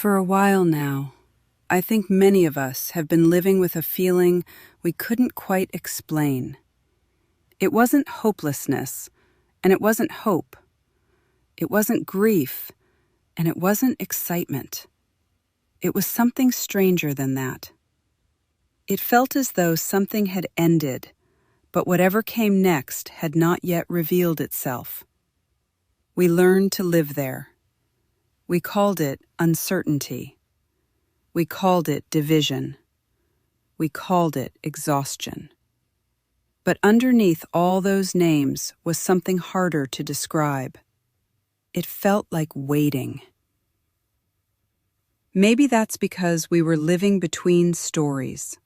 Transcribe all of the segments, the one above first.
For a while now, I think many of us have been living with a feeling we couldn't quite explain. It wasn't hopelessness, and it wasn't hope. It wasn't grief, and it wasn't excitement. It was something stranger than that. It felt as though something had ended, but whatever came next had not yet revealed itself. We learned to live there. We called it uncertainty. We called it division. We called it exhaustion. But underneath all those names was something harder to describe. It felt like waiting. Maybe that's because we were living between stories.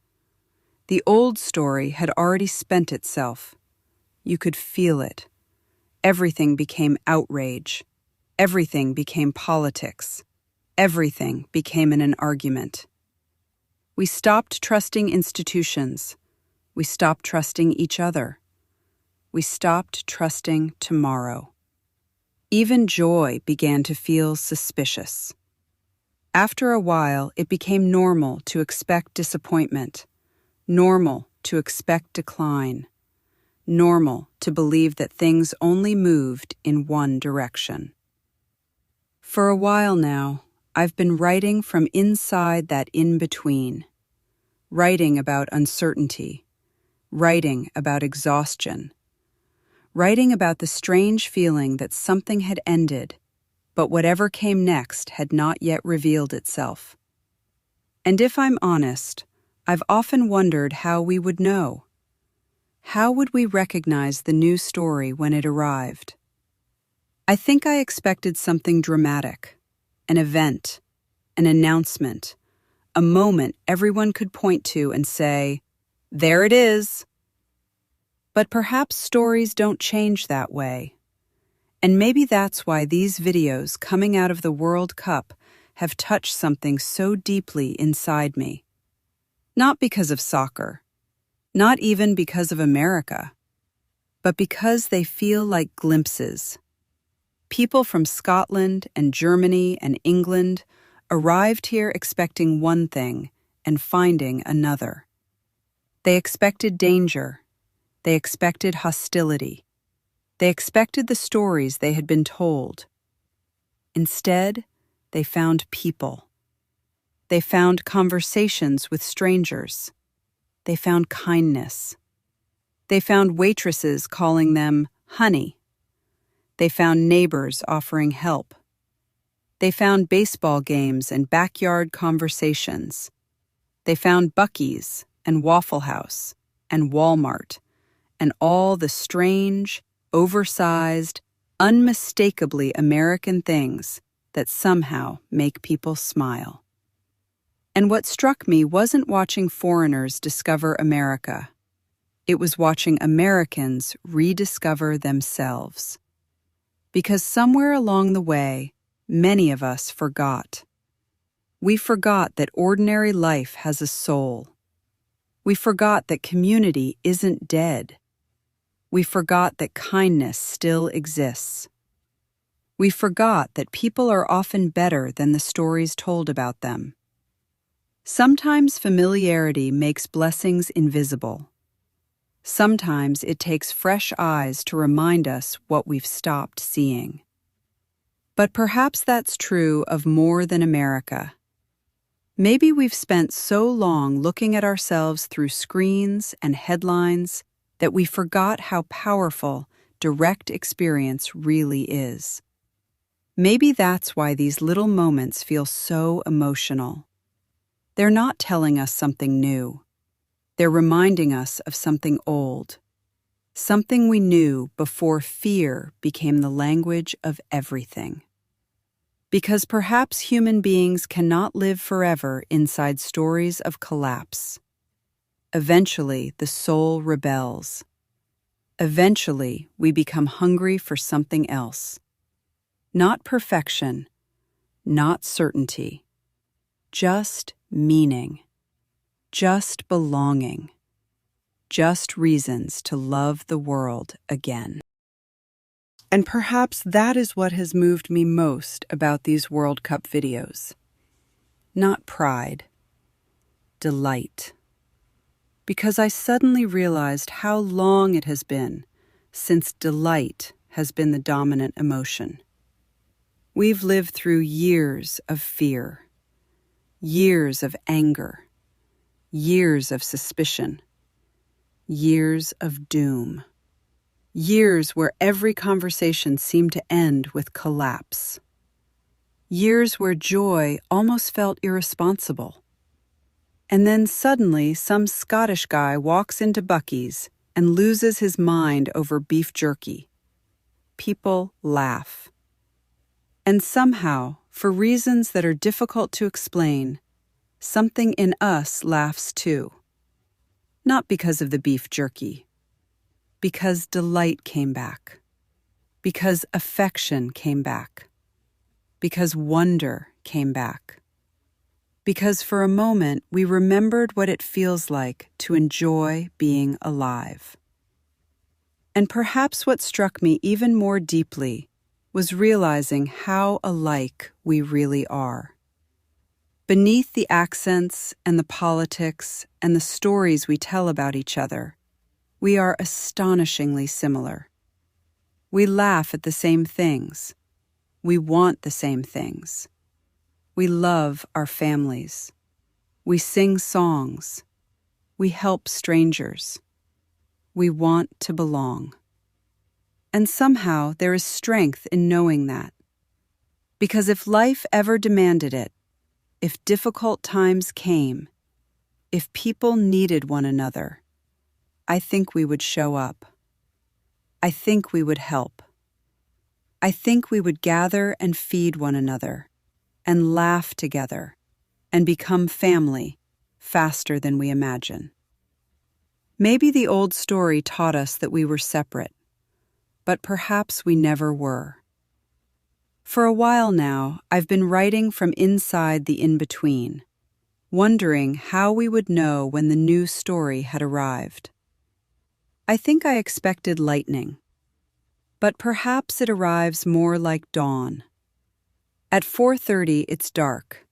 The old story had already spent itself. You could feel it. Everything became outrage. Everything became politics. Everything became an argument. We stopped trusting institutions. We stopped trusting each other. We stopped trusting tomorrow. Even joy began to feel suspicious. After a while, it became normal to expect disappointment, normal to expect decline, normal to believe that things only moved in one direction. For a while now, I've been writing from inside that in-between, writing about uncertainty, writing about exhaustion, writing about the strange feeling that something had ended, but whatever came next had not yet revealed itself. And if I'm honest, I've often wondered how we would know. How would we recognize the new story when it arrived? I think I expected something dramatic, an event, an announcement, a moment everyone could point to and say, "There it is." But perhaps stories don't change that way. And maybe that's why these videos coming out of the World Cup have touched something so deeply inside me. Not because of soccer, not even because of America, but because they feel like glimpses. People from Scotland and Germany and England arrived here expecting one thing and finding another. They expected danger. They expected hostility. They expected the stories they had been told. Instead, they found people. They found conversations with strangers. They found kindness. They found waitresses calling them honey. They found neighbors offering help. They found baseball games and backyard conversations. They found Buc-ee's and Waffle House and Walmart and all the strange, oversized, unmistakably American things that somehow make people smile. And what struck me wasn't watching foreigners discover America. It was watching Americans rediscover themselves. Because somewhere along the way, many of us forgot. We forgot that ordinary life has a soul. We forgot that community isn't dead. We forgot that kindness still exists. We forgot that people are often better than the stories told about them. Sometimes familiarity makes blessings invisible. Sometimes it takes fresh eyes to remind us what we've stopped seeing. But perhaps that's true of more than America. Maybe we've spent so long looking at ourselves through screens and headlines that we forgot how powerful direct experience really is. Maybe that's why these little moments feel so emotional. They're not telling us something new. They're reminding us of something old, something we knew before fear became the language of everything. Because perhaps human beings cannot live forever inside stories of collapse. Eventually, the soul rebels. Eventually, we become hungry for something else. Not perfection, not certainty, just meaning. Just belonging. Just reasons to love the world again. And perhaps that is what has moved me most about these World Cup videos. not pride, delight. Because I suddenly realized how long it has been since delight has been the dominant emotion. We've lived through years of fear, years of anger, years of suspicion, years of doom, years where every conversation seemed to end with collapse, years where joy almost felt irresponsible. And then suddenly some Scottish guy walks into Buc-ee's and loses his mind over beef jerky. People laugh. And somehow, for reasons that are difficult to explain, something in us laughs too. Not because of the beef jerky, because delight came back, because affection came back, because wonder came back. Because for a moment we remembered what it feels like to enjoy being alive. And perhaps what struck me even more deeply was realizing how alike we really are. Beneath the accents and the politics and the stories we tell about each other, we are astonishingly similar. We laugh at the same things. We want the same things. We love our families. We sing songs. We help strangers. We want to belong. And somehow there is strength in knowing that. Because if life ever demanded it, if difficult times came, if people needed one another, I think we would show up. I think we would help. I think we would gather and feed one another, and laugh together, and become family faster than we imagine. Maybe the old story taught us that we were separate, but perhaps we never were. For a while now, I've been writing from inside the in-between, wondering how we would know when the new story had arrived. I think I expected lightning, but perhaps it arrives more like dawn. At 4:30, it's dark.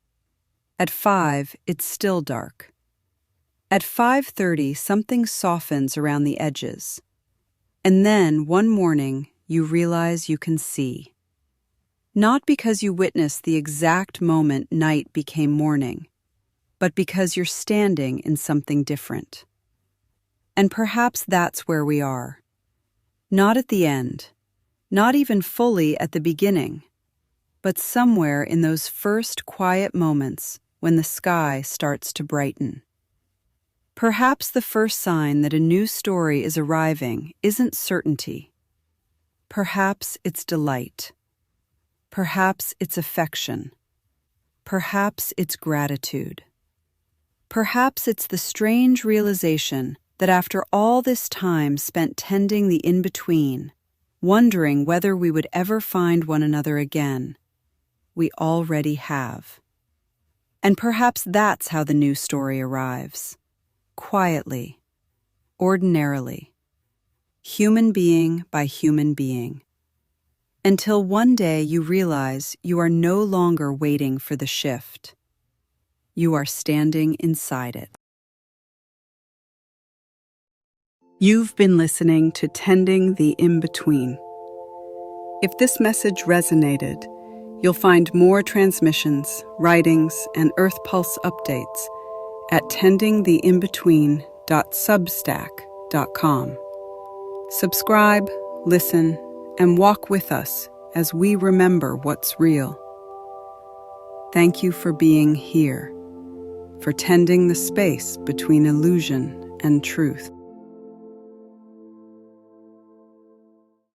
At 5, it's still dark. At 5:30, something softens around the edges. And then, one morning, you realize you can see. Not because you witnessed the exact moment night became morning, but because you're standing in something different. And perhaps that's where we are. Not at the end, not even fully at the beginning, but somewhere in those first quiet moments when the sky starts to brighten. Perhaps the first sign that a new story is arriving isn't certainty. Perhaps it's delight. Perhaps it's affection. Perhaps it's gratitude. Perhaps it's the strange realization that after all this time spent tending the in-between, wondering whether we would ever find one another again, we already have. And perhaps that's how the new story arrives. Quietly, ordinarily, human being by human being. Until one day you realize you are no longer waiting for the shift. You are standing inside it. You've been listening to Tending the In-Between. If this message resonated, you'll find more transmissions, writings, and Earth Pulse updates at tendingtheinbetween.substack.com. Subscribe, listen, and walk with us as we remember what's real. Thank you for being here, for tending the space between illusion and truth.